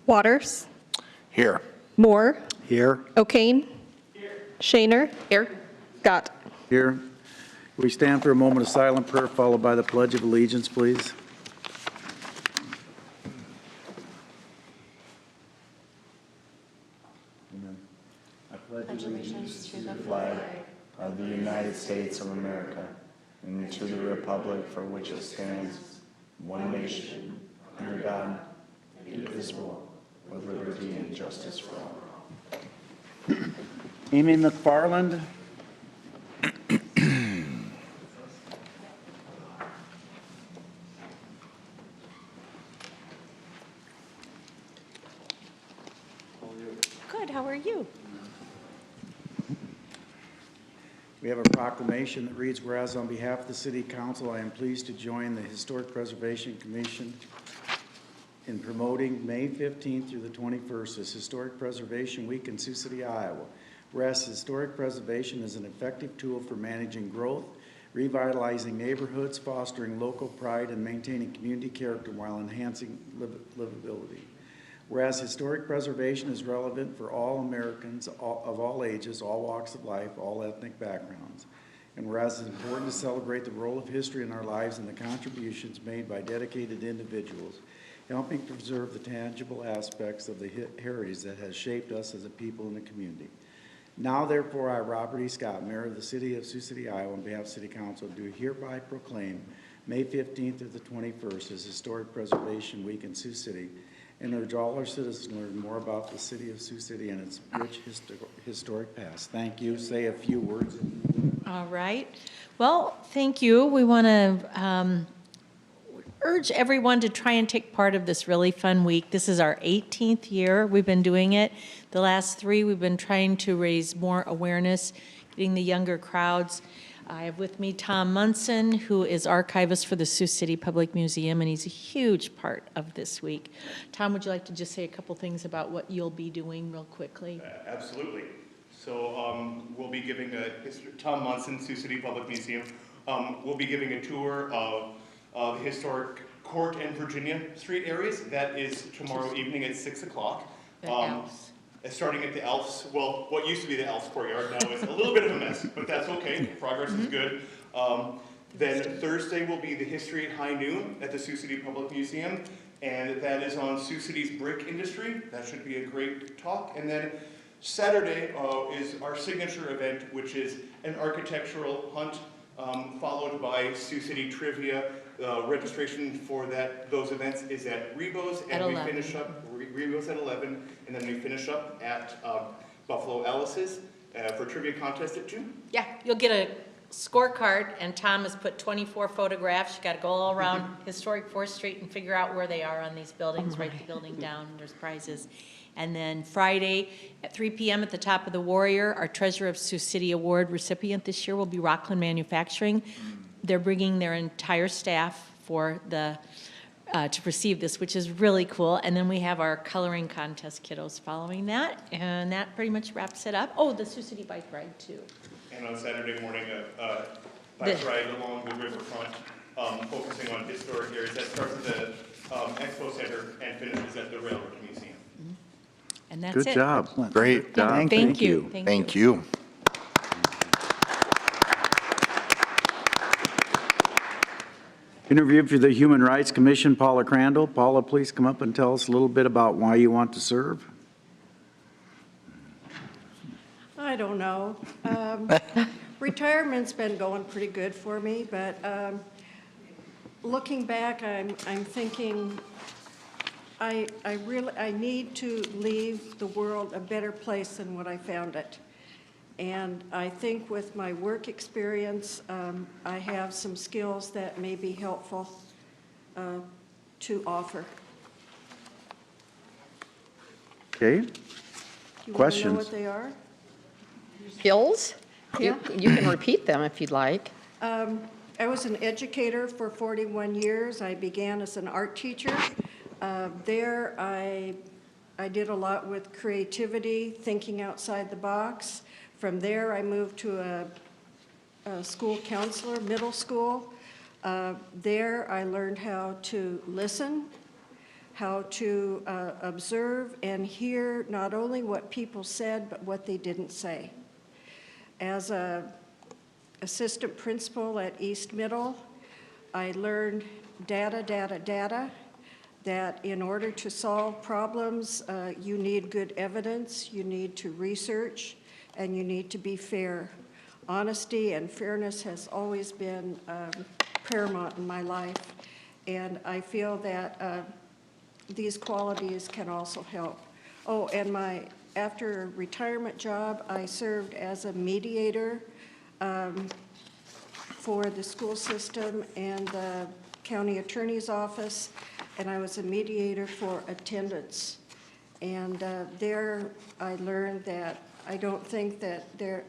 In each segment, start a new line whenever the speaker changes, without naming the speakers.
Waters.
Here.
Moore.
Here.
O'Kane. Shaner. Here. Scott.
Here. We stand for a moment of silent prayer followed by the Pledge of Allegiance, please. Amen. I pledge allegiance to the flag of the United States of America and to the republic for which it stands, one nation, under God, indivisible, with liberty and justice for all. Amy McFarland.
Good, how are you?
We have a proclamation that reads, whereas on behalf of the City Council, I am pleased to join the Historic Preservation Commission in promoting May 15th through the 21st as Historic Preservation Week in Sioux City, Iowa. Whereas historic preservation is an effective tool for managing growth, revitalizing neighborhoods, fostering local pride, and maintaining community character while enhancing livability. Whereas historic preservation is relevant for all Americans of all ages, all walks of life, all ethnic backgrounds. And whereas it's important to celebrate the role of history in our lives and the contributions made by dedicated individuals, helping to preserve the tangible aspects of the heritage that has shaped us as a people and a community. Now, therefore, I, Robert E. Scott, Mayor of the City of Sioux City, Iowa, on behalf of City Council, do hereby proclaim May 15th through the 21st as Historic Preservation Week in Sioux City, and urge all our citizens to learn more about the City of Sioux City and its rich historic past. Thank you. Say a few words.
All right. Well, thank you. We want to urge everyone to try and take part of this really fun week. This is our 18th year we've been doing it. The last 3, we've been trying to raise more awareness, getting the younger crowds. I have with me Tom Munson, who is archivist for the Sioux City Public Museum, and he's a huge part of this week. Tom, would you like to just say a couple things about what you'll be doing real quickly?
Absolutely. So we'll be giving Tom Munson, Sioux City Public Museum, we'll be giving a tour of the historic Court and Virginia Street areas. That is tomorrow evening at 6 o'clock. Starting at the Elf's, well, what used to be the Elf's courtyard now is a little bit of a mess, but that's okay. Progress is good. Then Thursday will be the History at High Noon at the Sioux City Public Museum, and that is on Sioux City's brick industry. That should be a great talk. And then Saturday is our signature event, which is an architectural hunt, followed by Sioux City Trivia. Registration for those events is at Rebo's, and we finish up Rebo's at 11, and then we finish up at Buffalo Alice's for trivia contest at 2.
Yeah, you'll get a scorecard, and Tom has put 24 photographs. You got to go all around historic 4th Street and figure out where they are on these buildings. Write the building down. There's prizes. And then Friday at 3 p.m. at the top of the Warrior, our Treasure of Sioux City Award recipient this year will be Rockland Manufacturing. They're bringing their entire staff for the to receive this, which is really cool. And then we have our coloring contest kiddos following that, and that pretty much wraps it up. Oh, the Sioux City Bike Ride too.
And on Saturday morning, a bike ride along the riverfront, focusing on historic areas. That starts at the Expo Center and finishes at the Railroad Museum.
And that's
Good
it.
job.
Excellent. Great job.
Thank you.
Thank you.
Interview for the Human Rights Commission, Paula Crandall. Paula, please come up and tell us a little bit about why you want to serve.
I don't know. Retirement's been going pretty good for me, but looking back, I'm thinking I need to leave the world a better place than what I found it. And I think with my work experience, I have some skills that may be helpful to offer.
Okay.
You
Questions?
want to know what they are?
Skills?
Yeah.
You can repeat them if you'd like.
I was an educator for 41 years. I began as an art teacher. There I did a lot with creativity, thinking outside the box. From there, I moved to a school counselor, middle school. There, I learned how to listen, how to observe and hear not only what people said, but what they didn't say. As a assistant principal at East Middle, I learned data, that in order to solve problems, you need good evidence, you need to research, and you need to be fair. Honesty and fairness has always been paramount in my life, and I feel that these qualities can also help. Oh, and my after retirement job, I served as a mediator for the school system and the county attorney's office, and I was a mediator for attendance. And there I learned that I don't think that there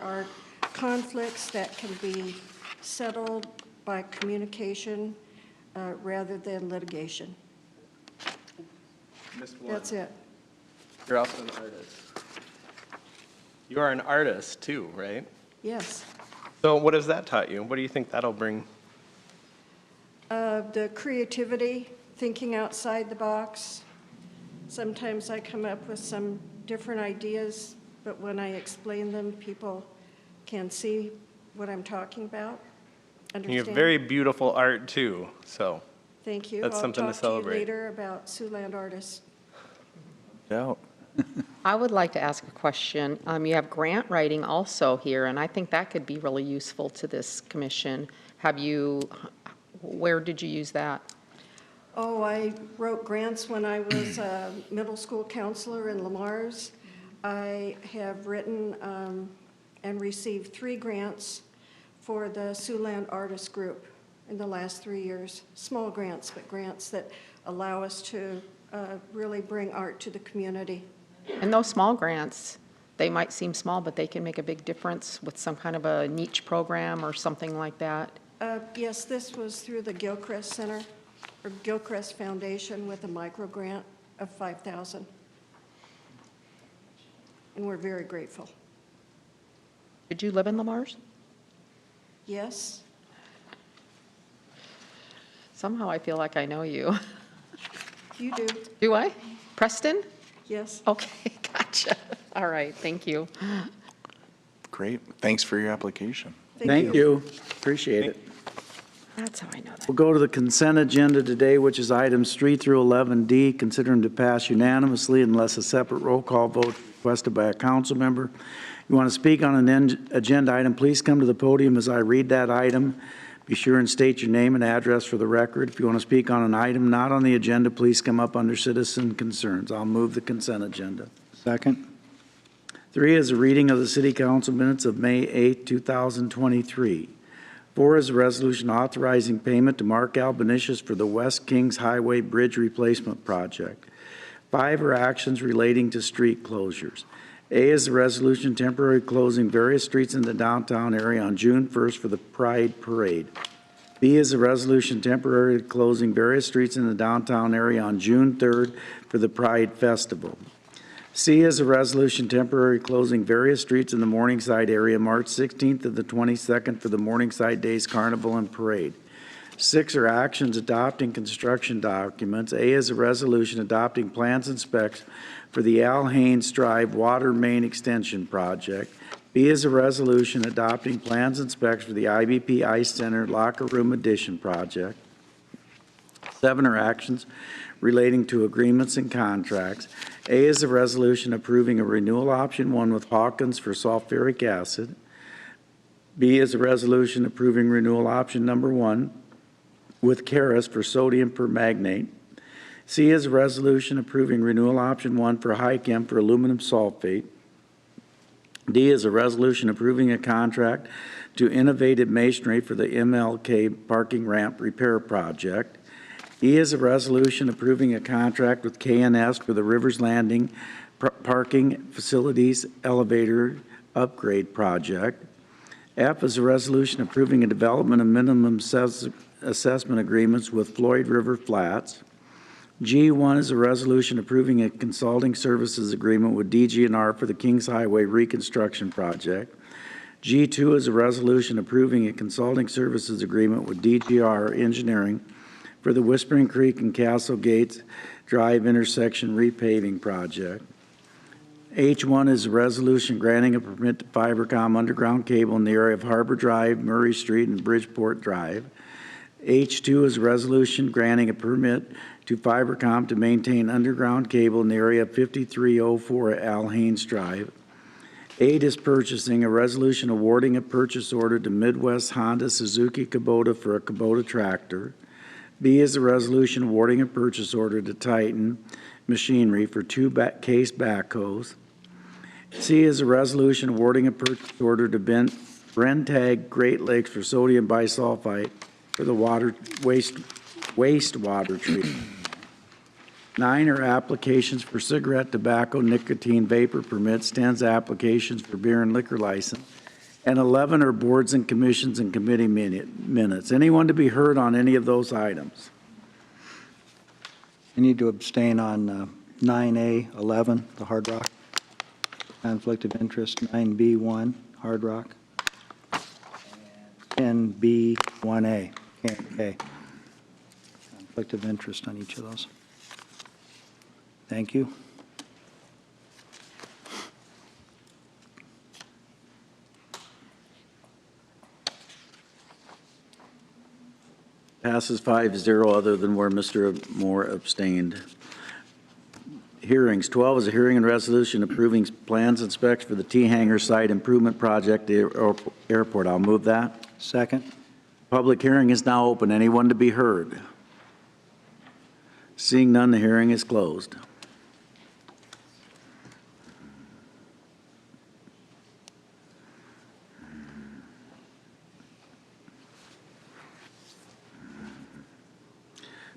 are conflicts that can be settled by communication rather than litigation. That's it.
You're also an artist. You are an artist too, right?
Yes.
So what has that taught you? What do you think that'll bring?
The creativity, thinking outside the box. Sometimes I come up with some different ideas, but when I explain them, people can see what I'm talking about, understand.
You have very beautiful art too, so.
Thank you.
That's something to
I'll
celebrate.
talk to you later about Siouxland artists.
Yeah.
I would like to ask a question. You have grant writing also here, and I think that could be really useful to this commission. Where did you use that?
Oh, I wrote grants when I was a middle school counselor in Lamar's. I have written and received 3 grants for the Siouxland Artist Group in the last 3 years. Small grants, but grants that allow us to really bring art to the community.
And those small grants, they might seem small, but they can make a big difference with some kind of a niche program or something like that.
Yes, this was through the Gilchrist Center, or Gilchrist Foundation with a micro grant of $5,000. And we're very grateful.
Did you live in Lamar's?
Yes,
Somehow I feel like I know you.
you do.
Do I? Preston?
Yes.
Okay, gotcha. All right, thank you.
Great. Thanks for your application.
Thank you. Appreciate it.
That's how I know that.
We'll go to the consent agenda today, which is items 3 through 11D. Consider them to pass unanimously unless a separate roll call vote is requested by a council member. You want to speak on an agenda item, please come to the podium as I read that item. Be sure and state your name and address for the record. If you want to speak on an item not on the agenda, please come up under citizen concerns. I'll move the consent agenda.
Second.
3 is a reading of the city council minutes of May 8, 2023. 4 is a resolution authorizing payment to Mark Albanesius for the West Kings Highway Bridge Replacement Project. 5 are actions relating to street closures. A is a resolution temporarily closing various streets in the downtown area on June 1st for the Pride Parade. B is a resolution temporarily closing various streets in the downtown area on June 3rd for the Pride Festival. C is a resolution temporarily closing various streets in the Morningside area March 16th to the 22nd for the Morningside Days Carnival and Parade. 6 are actions adopting construction documents. A is a resolution adopting plans and specs for the Al Haynes Drive Water Main Extension Project. B is a resolution adopting plans and specs for the IBP Ice Center Locker Room Addition Project. 7 are actions relating to agreements and contracts. A is a resolution approving a renewal option 1 with Hawkins for sulfuric acid. B is a resolution approving renewal option number 1 with Caris for sodium permagnate. C is a resolution approving renewal option 1 for HiChem for aluminum sulfate. D is a resolution approving a contract to Innovative Masonry for the MLK parking ramp repair project. E is a resolution approving a contract with KNS for the Rivers Landing parking facilities elevator upgrade project. F is a resolution approving a development of minimum assessment agreements with Floyd River Flats. G1 is a resolution approving a consulting services agreement with DG&R for the Kings Highway reconstruction project. G2 is a resolution approving a consulting services agreement with DG&R Engineering for for the Whispering Creek and Castle Gates Drive intersection repaving project. H1 is a resolution granting a permit to Fibercom underground cable in the area of Harbor Drive, Murray Street, and Bridgeport Drive. H2 is a resolution granting a permit to Fibercom to maintain underground cable in the area of 5304 Al Haynes Drive. 8 is purchasing a resolution awarding a purchase order to Midwest Honda Suzuki Kubota for a Kubota tractor. B is a resolution awarding a purchase order to Titan Machinery for 2 case backhoes. C is a resolution awarding a purchase order to Brentag Great Lakes for sodium bisulfite for the wastewater treatment. 9 are applications for cigarette, tobacco, nicotine, vapor permits. 10 is applications for beer and liquor license. And 11 are boards and commissions and committee minutes. Anyone to be heard on any of those items?
I need to abstain on 9A, 11, the Hard Rock. Conflict of interest, 9B1, Hard Rock. And 10B1A, K. Conflict of interest on each of those. Thank you.
Passes 5-0 other than where Mr. Moore abstained. Hearings. 12 is a hearing and resolution approving plans and specs for the THangar site improvement project at the airport. I'll move that.
Second.
Public hearing is now open. Anyone to be heard? Seeing none, the hearing is closed.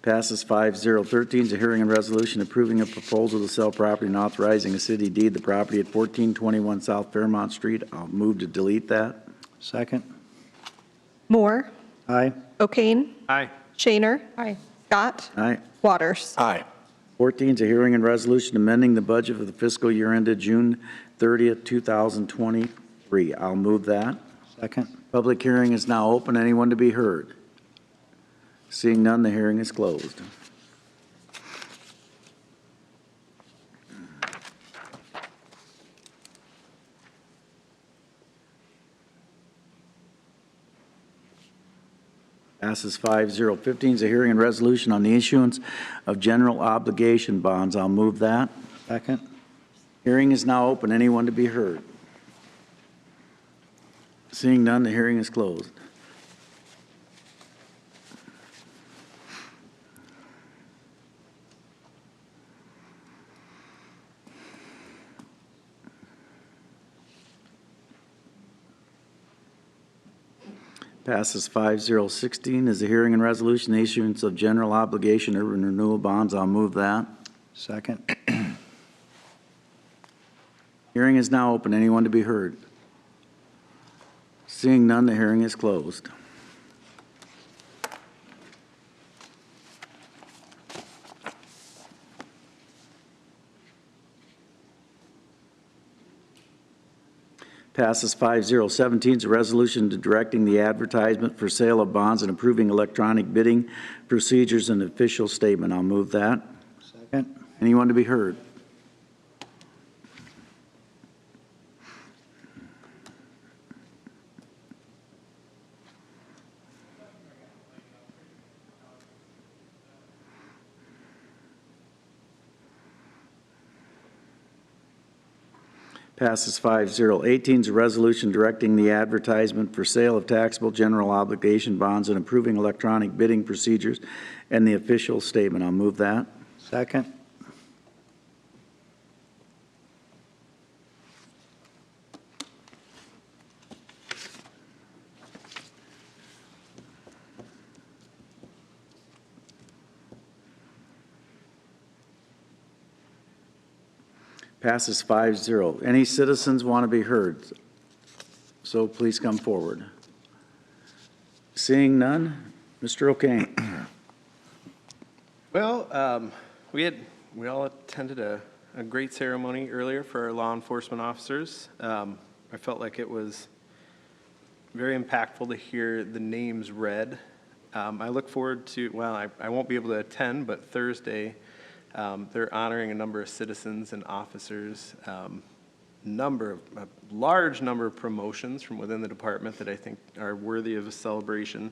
Passes 5-0. 13 is a hearing and resolution approving a proposal to sell property and authorizing a city deed the property at 1421 South Fairmont Street. I'll move to delete that.
Second.
Moore,
Aye.
O'Kane,
Aye.
Shaner,
Aye.
Scott,
Aye.
Waters.
Aye.
14 is a hearing and resolution amending the budget for the fiscal year ended June 30th, 2023. I'll move that.
Second.
Public hearing is now open. Anyone to be heard? Seeing none, the hearing is closed. Passes 5-0. 15 is a hearing and resolution on the issuance of general obligation bonds. I'll move that.
Second.
Hearing is now open. Anyone to be heard? Seeing none, the hearing is closed. Passes 5-0. 16 is a hearing and resolution, the issuance of general obligation urban renewal bonds. I'll move that.
Second.
Hearing is now open. Anyone to be heard? Seeing none, the hearing is closed. Passes 5-0. 17 is a resolution to directing the advertisement for sale of bonds and approving electronic bidding procedures and official statement. I'll move that.
Second.
Anyone to be heard? Passes 5-0. 18 is a resolution directing the advertisement for sale of taxable general obligation bonds and approving electronic bidding procedures and the official statement. I'll move that.
Second.
Passes 5-0. Any citizens want to be heard? So please come forward. Seeing none, Mr. O'Kane.
Well, we all attended a great ceremony earlier for our law enforcement officers. I felt like it was very impactful to hear the names read I look forward to, well, I won't be able to attend, but Thursday, they're honoring a number of citizens and officers, a large number of promotions from within the department that I think are worthy of a celebration,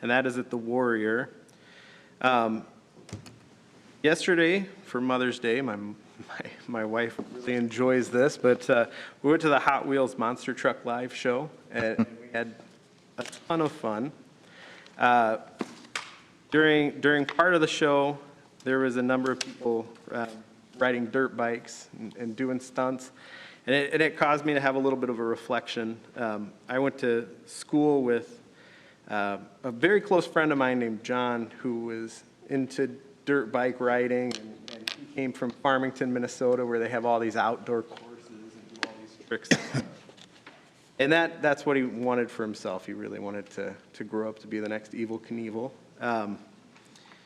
and that is at the Warrior. Yesterday, for Mother's Day, my wife really enjoys this, but we went to the Hot Wheels Monster Truck Live show, and we had a ton of fun. During part of the show, there was a number of people riding dirt bikes and doing stunts, and it caused me to have a little bit of a reflection. I went to school with a very close friend of mine named John, who was into dirt bike riding, and he came from Farmington, Minnesota, where they have all these outdoor courses and do all these tricks. And that's what he wanted for himself. He really wanted to grow up to be the next Evel Knievel.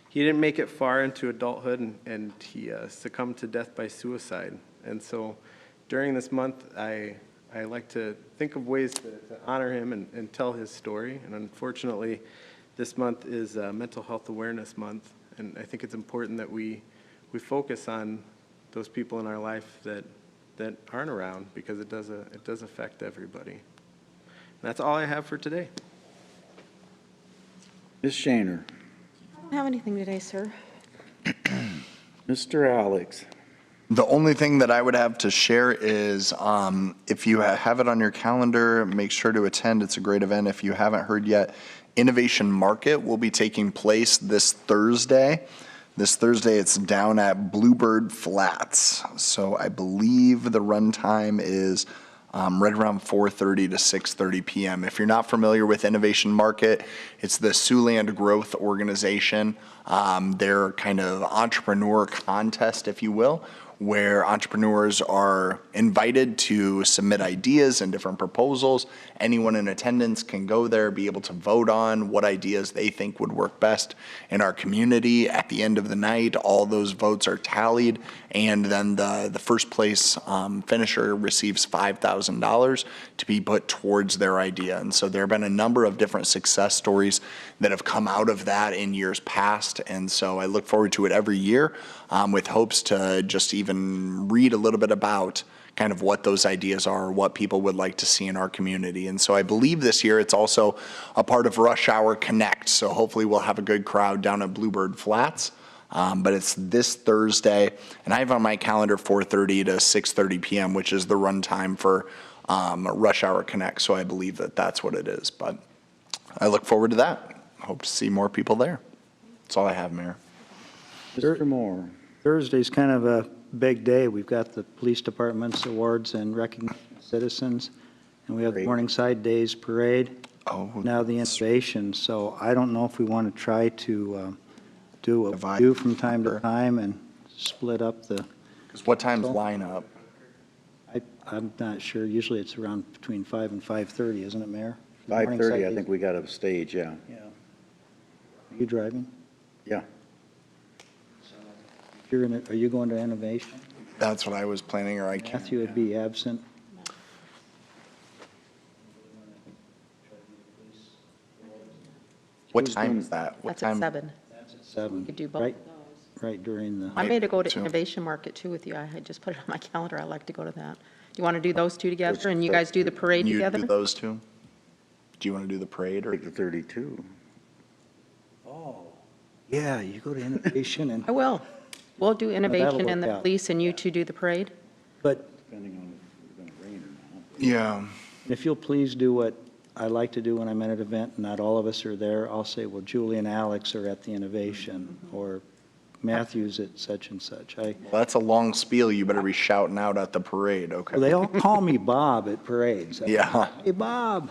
He didn't make it far into adulthood, and he succumbed to death by suicide. And so during this month, I like to think of ways to honor him and tell his story. And unfortunately, this month is Mental Health Awareness Month. And I think it's important that we focus on those people in our life that aren't around, because it does affect everybody. And that's all I have for today.
Ms. Shaner.
I don't have anything today, sir.
Mr. Alex.
The only thing that I would have to share is if you have it on your calendar, make sure to attend. It's a great event. If you haven't heard yet, Innovation Market will be taking place this Thursday. This Thursday, it's down at Bluebird Flats. So I believe the run time is right around 4:30 to 6:30 p.m. If you're not familiar with Innovation Market, it's the Siouxland Growth Organization. Their kind of entrepreneur contest, if you will, where entrepreneurs are invited to submit ideas and different proposals. Anyone in attendance can go there, be able to vote on what ideas they think would work best in our community. At the end of the night, all those votes are tallied, and then the first place finisher receives $5,000 to be put towards their idea. And so there have been a number of different success stories that have come out of that in years past, and so I look forward to it every year with hopes to just even read a little bit about kind of what those ideas are, what people would like to see in our community. And so I believe this year it's also a part of Rush Hour Connect, so hopefully we'll have a good crowd down at Bluebird Flats. But it's this Thursday, and I have on my calendar 4:30 to 6:30 p.m., which is the run time for Rush Hour Connect, so I believe that that's what it is. But I look forward to that. Hope to see more people there. That's all I have, Mayor.
Mr. Moore.
Thursday's kind of a big day. We've got the police department's awards and recognition of citizens, and we have the
Great.
Morningside Days Parade.
Oh,
Now the innovation, so I don't know if we want to try to do what we
Divide.
do from time to time and split up the,
because what time's line up?
I'm not sure, usually it's around between 5 and 5:30, isn't it, Mayor? For the
5:30,
Morningside
I
Days.
think we got a stage, yeah.
Yeah. Are you driving?
Yeah.
Are you going to innovation?
That's what I was planning, or I can't.
Matthew would be absent.
What time is that? What
That's at
time?
7.
That's at 7.
We could do both
Right,
of those.
right during the,
I may to go to
So-
Innovation Market too with you. I had just put it on my calendar. I'd like to go to that. Do you want to do those two together, and you guys do the parade
You
together?
do those two? Do you want to do the parade, or?
Take the 32.
yeah, you go to innovation and,
I will. We'll do Innovation and
work
the
out.
police, and you two do the parade?
but
Depending on if it's going to rain or not.
Yeah.
if you'll please do what I like to do when I'm at an event, and not all of us are there, I'll say, well, Julie and Alex are at the innovation, or Matthew's at such and such.
Well, that's a long spiel. You better be shouting out at the parade, okay?
Well, they all call me Bob at parades.
Yeah.
Hey, Bob.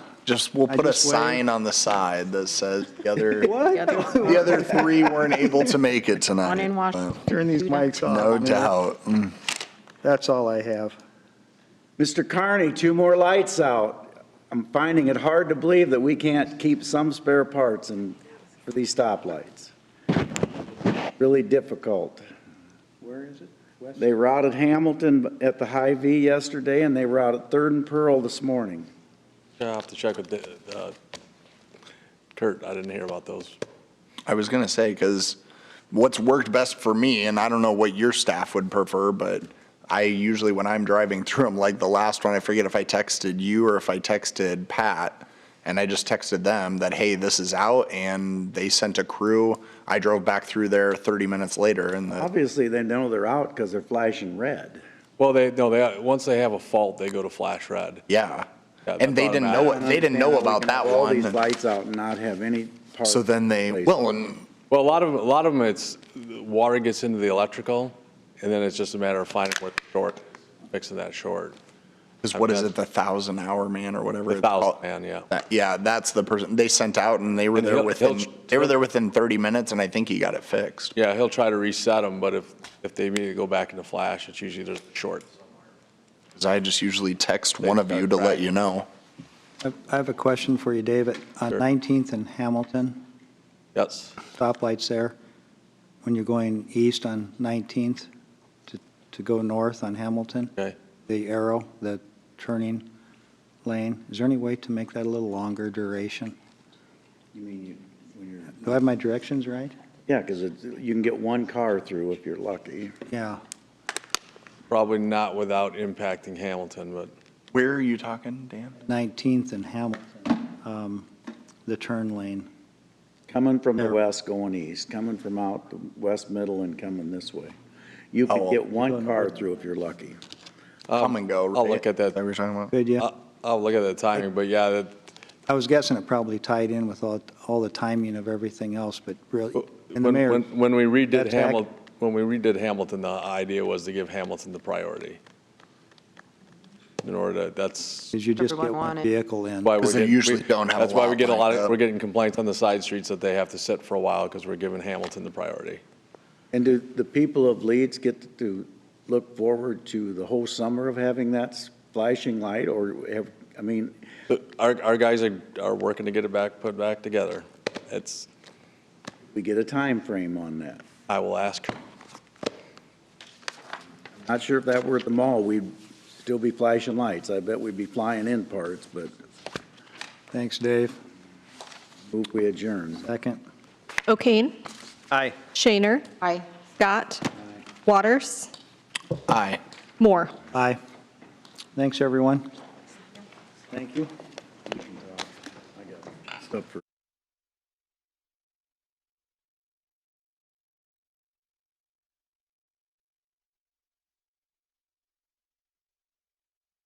We'll
I
put a
just wave.
sign on the side that says the other,
Together.
the other three weren't able to make it tonight.
One in Washington.
Turn these mics off.
No doubt.
That's all I have.
Mr. Carney, 2 more lights out. I'm finding it hard to believe that we can't keep some spare parts for these stoplights. Really difficult.
Where is it? West?
They routed Hamilton at the Hy-V yesterday, and they routed 3rd and Pearl this morning.
I'll have to check with Kurt. I didn't hear about those.
I was going to say, because what's worked best for me, and I don't know what your staff would prefer, but I usually, when I'm driving through them, like the last one, I forget if I texted you or if I texted Pat, and I just texted them that, hey, this is out, and they sent a crew. I drove back through there 30 minutes later, and
Obviously, they know they're out because they're flashing red.
Well, once they have a fault, they go to flash red.
yeah.
Yeah,
And they
that's
didn't know,
automatic.
they didn't know about that
All these
one.
lights out and not have any part.
So then they,
placed.
well, and
Well, a lot of them, it's, water gets into the electrical, and then it's just a matter of finding what the short, is, fixing that short.
because what is it, the 1,000-hour man or whatever?
The
it's called?
1,000 man, yeah.
Yeah, that's the person, they sent out and they were
And
there
he'll-
they were there within 30 minutes and I think he got it fixed.
Yeah, he'll try to reset them, but if they immediately go back into flash, it's usually there's a short.
Because I just usually text one of you to let you know.
I have a question for you, David. On
Sure.
19th and Hamilton,
Yes.
stoplights there, when you're going east on 19th to go north on Hamilton,
Okay.
the arrow, the turning lane, is there any way to make that a little longer duration?
You mean when you're,
Do I have my directions right?
yeah, because you can get one car through if you're lucky.
Yeah.
Probably not without impacting Hamilton, but
Where are you talking, Dan?
19th and Hamilton, the turn lane.
Coming from the
There.
west, going east, coming from out the west middle and coming this way. You
Oh,
can get
go
one car
north.
through if you're lucky.
Come and go,
I'll
right?
look at that.
Is that what you're talking about?
Good, yeah.
I'll look at the timing, but yeah, that,
I was guessing it probably tied in with all the timing of everything else, but really, in the mayor.
when we redid
that's ac-
Hamilton, when we redid Hamilton, the idea was to give Hamilton the priority. In order to, that's
Because you just get
Everyone
one
wanted-
vehicle in.
why we're
Because they
getting.
usually don't have a
That's why we
lot
get a lot
lined
of,
up.
we're getting complaints on the side streets that they have to sit for a while because we're giving Hamilton the priority.
And do the people of Leeds get to look forward to the whole summer of having that flashing light, or have, I mean,
Our guys are working to get it back, put back together. It's,
we get a time frame on that?
I will ask.
Not sure if that were at the mall, we'd still be flashing lights. I bet we'd be flying in parts, but
Thanks, Dave.
move we adjourn.
Second.
O'Kane.
Aye.
Shaner.
Aye.
Scott. Waters.
Aye.
Moore.
Aye. Thanks, everyone.
Thank you. Stuff for